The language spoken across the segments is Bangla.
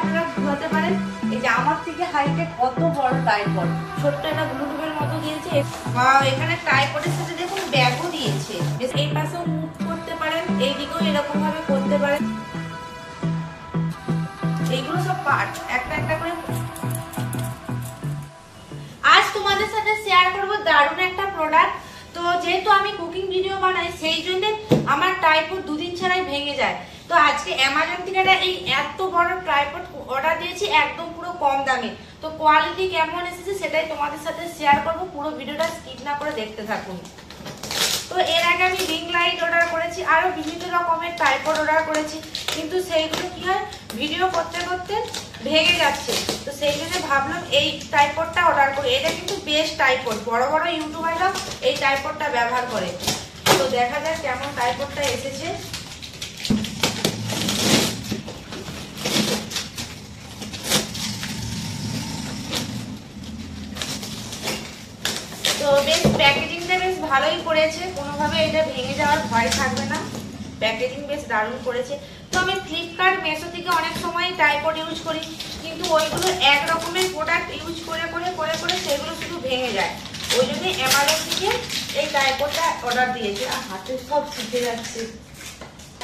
আপনারা ঘোরাতে পারেন। এই যে আমার থেকে হাইটে কত বড় ট্রাইপড, ছোট্ট একটা ব্লুটুথের মতো দিয়েছে। এখানে ট্রাইপডের সাথে দেখুন ব্যাগও দিয়েছে। বেশ এই পাশেও মুভ করতে পারেন, এইদিকেও এরকম ভাবে করতে পারেন। এইগুলো সব পার্ট একটা একটা করে। আজ তোমাদের সাথে শেয়ার করব দারুণ একটা প্রোডাক্ট। তো যেহেতু আমি কুকিং ভিডিও বানাই, সেই জন্য আমার ট্রাইপড দুদিন ছাড়াই ভেঙে যায়। তো আজকে অ্যামাজন থেকে এই এত বড় ট্রাইপড অর্ডার দিয়েছি, একদম পুরো কম দামে। তো কোয়ালিটি কেমন এসেছে সেটাই তোমাদের সাথে শেয়ার করব। পুরো ভিডিওটা স্কিপ না করে দেখতে থাকুন। তো এর আগে আমি রিং লাইট অর্ডার করেছি, আরো বিভিন্ন রকমের ট্রাইপড অর্ডার করেছি, কিন্তু সেইগুলো কি হয় ভিডিও করতে করতে ভেঙে যাচ্ছে। তো সেই জন্য ভাবলাম এই ট্রাইপডটা অর্ডার করি। এটা কিন্তু বেস্ট ট্রাইপড, বড় বড় ইউটিউবাররা এই ট্রাইপডটা ব্যবহার করে। তো দেখা যাক কেমন ট্রাইপডটা এসেছে। তো বেশ প্যাকেজিংটা বেশ ভালোই করেছে, কোনোভাবে এটা ভেঙে যাওয়ার ভয় থাকবে না। প্যাকেজিং বেশ দারুণ করেছে। তো আমি ফ্লিপকার্ট, মেসো থেকে অনেক সময় ট্রাইপড ইউজ করি, কিন্তু ওইগুলো এক রকমের প্রোডাক্ট ইউজ করে করে করে করে সেগুলো শুধু ভেঙে যায়। ওই জন্য অ্যামাজন থেকে এই ট্রাইপডটা অর্ডার দিয়েছি। আর হাতে সব শিখে যাচ্ছে,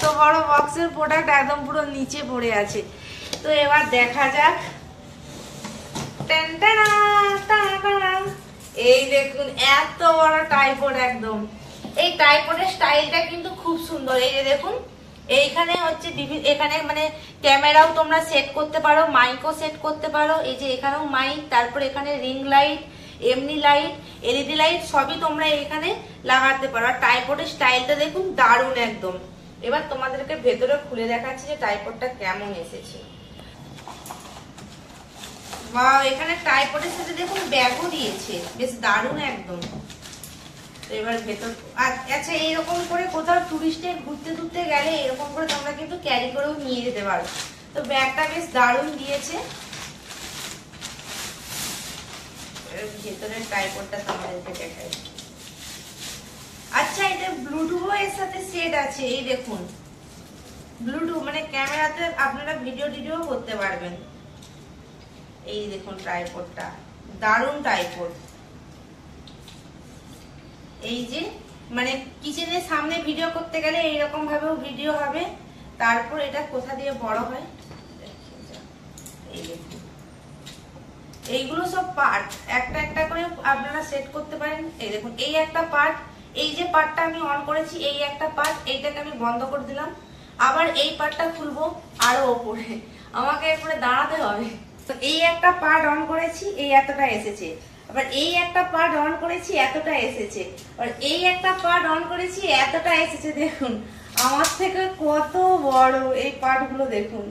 তো বড় বক্সের প্রোডাক্ট একদম পুরো নিচে পড়ে আছে। তো এবার দেখা যাক। এই দেখুন এত বড় ট্রাইপড একদম। এই ট্রাইপডের স্টাইলটা কিন্তু খুব সুন্দর। এই যে দেখুন, এইখানে হচ্ছে এখানে মানে ক্যামেরাও তোমরা সেট করতে পারো, মাইকও সেট করতে পারো। এই যে এখানেও মাইক, তারপর এখানে রিং লাইট, এমনি লাইট, এলইডি লাইট সবই তোমরা এখানে লাগাতে পারো। আর ট্রাইপডের স্টাইলটা দেখুন দারুণ একদম। এবার তোমাদেরকে ভেতরে খুলে দেখাচ্ছি যে ট্রাইপডটা কেমন এসেছে। এখানে ট্রাইপডের সাথে দেখুন ব্যাগও দিয়েছে, বেশ দারুণ একদম। তো এবার ভেতর আচ্ছা, এইরকম করে কোথাও টুরিস্টে ঘুরতে ঘুরতে গেলে এরকম করে তোমরা কিন্তু ক্যারি করেও নিয়ে যেতে পারো। তো ব্যাগটা বেশ দারুণ দিয়েছে। ভেতরের ট্রাইপডটা তোমাদেরকে দেখাই। আচ্ছা, এটা ব্লুটুথও এর সাথে সেট আছে। এই দেখুন ব্লুটুথ, মানে ক্যামেরাতে আপনারা ভিডিও করতে পারবেন। এই দেখুন ট্রাইপডটা দারুণ ট্রাইপড। এই যে মানে কিচেনের সামনে ভিডিও করতে গেলে এইরকম ভাবেও ভিডিও হবে। তারপর এটা কোথা দিয়ে বড় হয়, এই দেখুন এইগুলো সব পার্ট একটা একটা করে আপনারা সেট করতে পারেন। এই দেখুন এই একটা পার্ট, এই যে পার্টটা আমি অন করেছি এই একটা পার্ট, এইটাকে আমি বন্ধ করে দিলাম। আবার এই পার্টটা খুলবো আরো ওপরে, আমাকে এরপরে দাঁড়াতে হবে। তো এই একটা পার্ট অন করেছি, এই এতটা এসেছে। আবার এই একটা পার্ট অন করেছি, এতটা এসেছে। আর এই একটা পার্ট অন করেছি, এতটা এসেছে। দেখুন আমার থেকে কত বড় এই পার্টগুলো, দেখুন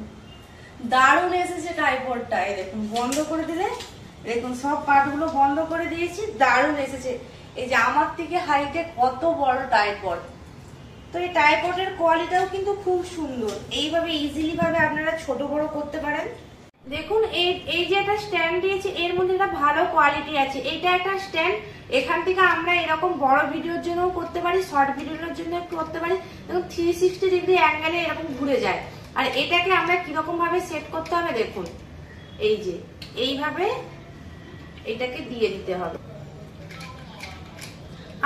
দারুণ এসেছে ট্রাইপডটা। এই দেখুন বন্ধ করে দিলে দেখুন সব পার্টগুলো বন্ধ করে দিয়েছি, দারুণ এসেছে। এই যে আমার থেকে হাইটে কত বড় ট্রাইপড। তো এই ট্রাইপডের কোয়ালিটিও কিন্তু খুব সুন্দর। এইভাবে ইজিলি ভাবে আপনারা ছোট বড় করতে পারেন। দেখুন এই যে একটা স্ট্যান্ড দিয়েছে, এর মধ্যে একটা ভালো কোয়ালিটি আছে। এইটা একটা স্ট্যান্ড, এখান থেকে আমরা এরকম বড় ভিডিওর জন্য করতে পারি, শর্ট ভিডিওর জন্য করতে পারি। দেখুন 360 ডিগ্রি অ্যাঙ্গেলে এরকম ঘুরে যায়। আর এটাকে আমরা কিরকম ভাবে সেট করতে হবে দেখুন, এই যে এইভাবে এটাকে দিয়ে দিতে হবে।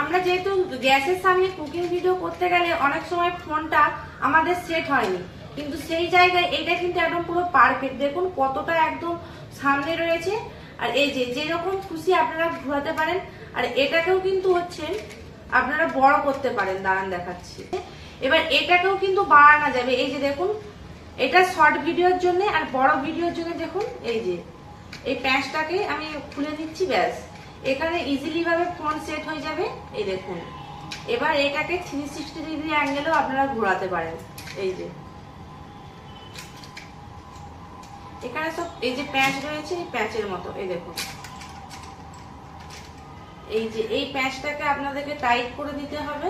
আমরা যেহেতু গ্যাসের সামনে কুকিং ভিডিও করতে গেলে অনেক সময় ফোনটা আমাদের সেট হয়নি, কিন্তু সেই জায়গায় এটা কিন্তু একদম পুরো পারফেক্ট। দেখুন কতটা একদম সামনে রয়েছে। আর এই যে যেরকম খুশি আপনারা ঘোরাতে পারেন। আর এটাকেও কিন্তু হচ্ছে আপনারা বড় করতে পারেন, দাঁড়ান দেখাচ্ছি। এবার এটাকেও কিন্তু বাড়ানো যাবে। এই যে দেখুন এটা শর্ট ভিডিওর জন্য, আর বড় ভিডিওর জন্য দেখুন এই যে এই প্যাঁচটাকে আমি খুলে দিচ্ছি, ব্যাস এখানে ইজিলি ভাবে ফোন সেট হয়ে যাবে। এই দেখুন এবার এটাকে 360 ডিগ্রি অ্যাঙ্গেলেও আপনারা ঘোরাতে পারেন। এই যে এখানে সব এই যে প্যাঁচ রয়েছে, এই প্যাঁচের মতো। এই দেখুন এই যে এই প্যাঁচটাকে আপনাদেরকে টাইট করে দিতে হবে।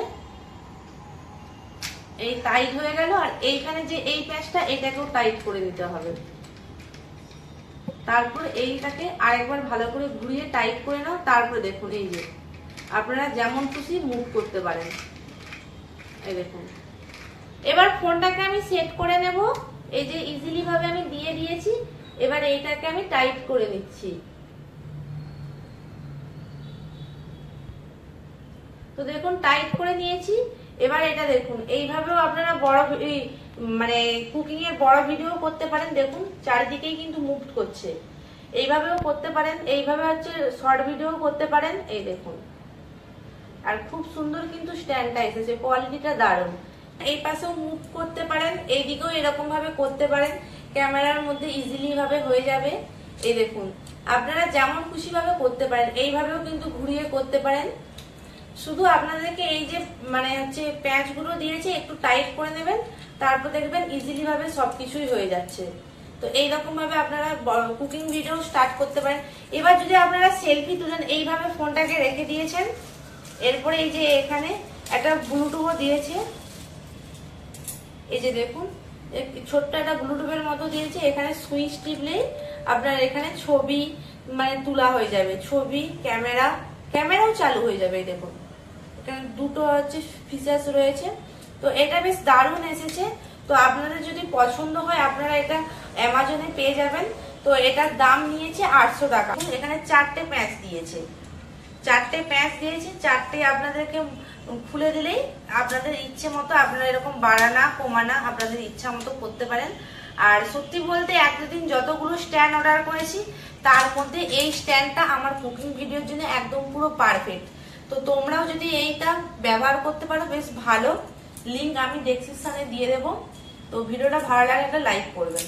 এই টাইট হয়ে গেল। আর এইখানে যে এই প্যাঁচটা, এটাকেও টাইট করে দিতে হবে। তারপর এইটাকে আরেকবার ভালো করে ঘুরিয়ে টাইট করে নাও। তারপরে দেখুন এই যে আপনারা যেমন খুশি মুভ করতে পারেন। এই দেখুন এবার ফোনটাকে আমি সেট করে নেব। এই যে ইজিলি ভাবে আমি দিয়ে দিয়েছি। এবার এইটাকে আমি টাইট করে নিচ্ছি। তো দেখুন টাইট করে নিয়েছি। এবার এটা দেখুন এইভাবেও আপনারা বড় মানে কুকিং এর বড় ভিডিও করতে পারেন। দেখুন চারিদিকেই কিন্তু মুভ করছে, এইভাবেও করতে পারেন, এইভাবে হচ্ছে শর্ট ভিডিও করতে পারেন। এই দেখুন, আর খুব সুন্দর কিন্তু স্ট্যান্ডটা এসেছে, কোয়ালিটিটা দারুণ। এই পাশেও মুভ করতে পারেন, এইদিকেও এরকম ভাবে করতে পারেন, ক্যামেরার মধ্যে ইজিলি ভাবে হয়ে যাবে। এই দেখুন আপনারা যেমন খুশি ভাবে করতে পারেন, এইভাবেও কিন্তু ঘুরিয়ে করতে পারেন। শুধু আপনাদেরকে এই যে মানে হচ্ছে প্যাঁচ গুলো দিয়েছে একটু টাইট করে নেবেন, তারপর দেখবেন ইজিলি ভাবে সবকিছুই হয়ে যাচ্ছে। তো এইরকম ভাবে আপনারা কুকিং ভিডিও স্টার্ট করতে পারেন। এবার যদি আপনারা সেলফি তুলেন, এইভাবে ফোনটাকে রেখে দিয়েছেন, এরপরে এই যে এখানে একটা ব্লুটুথও দিয়েছে, এই যে দেখুন ছোট্ট একটা ব্লুটুথের মতো দিয়েছে। এখানে সুইচ টিপলেই আপনার এখানে ছবি মানে তোলা হয়ে যাবে, ছবি ক্যামেরাও চালু হয়ে যাবে। দেখুন এখানে দুটো হচ্ছে ফিচার্স রয়েছে। তো এটা বেশ দারুণ এসেছে। তো আপনাদের যদি পছন্দ হয় আপনারা এটা অ্যামাজনে পেয়ে যাবেন। তো এটার দাম নিয়েছে 800 টাকা। এখানে 4টে প্যাঁচ দিয়েছে, 4টে প্যাঁচ দিয়েছে, 4টে আপনাদেরকে খুলে দিলেই আপনাদের ইচ্ছে মতো আপনারা এরকম বাড়ানা কমানা আপনাদের ইচ্ছা মতো করতে পারেন। আর সত্যি বলতে এক দুদিন যতগুলো স্ট্যান্ড অর্ডার করেছি তার মধ্যে এই স্ট্যান্ডটা আমার কুকিং ভিডিওর জন্য একদম পুরো পারফেক্ট। তো তোমরাও যদি এইটা ব্যবহার করতে পারো বেশ ভালো। লিংক আমি ডেসক্রিপশনে দিয়ে দেবো। তো ভিডিওটা ভালো লাগলে একটা লাইক করবেন।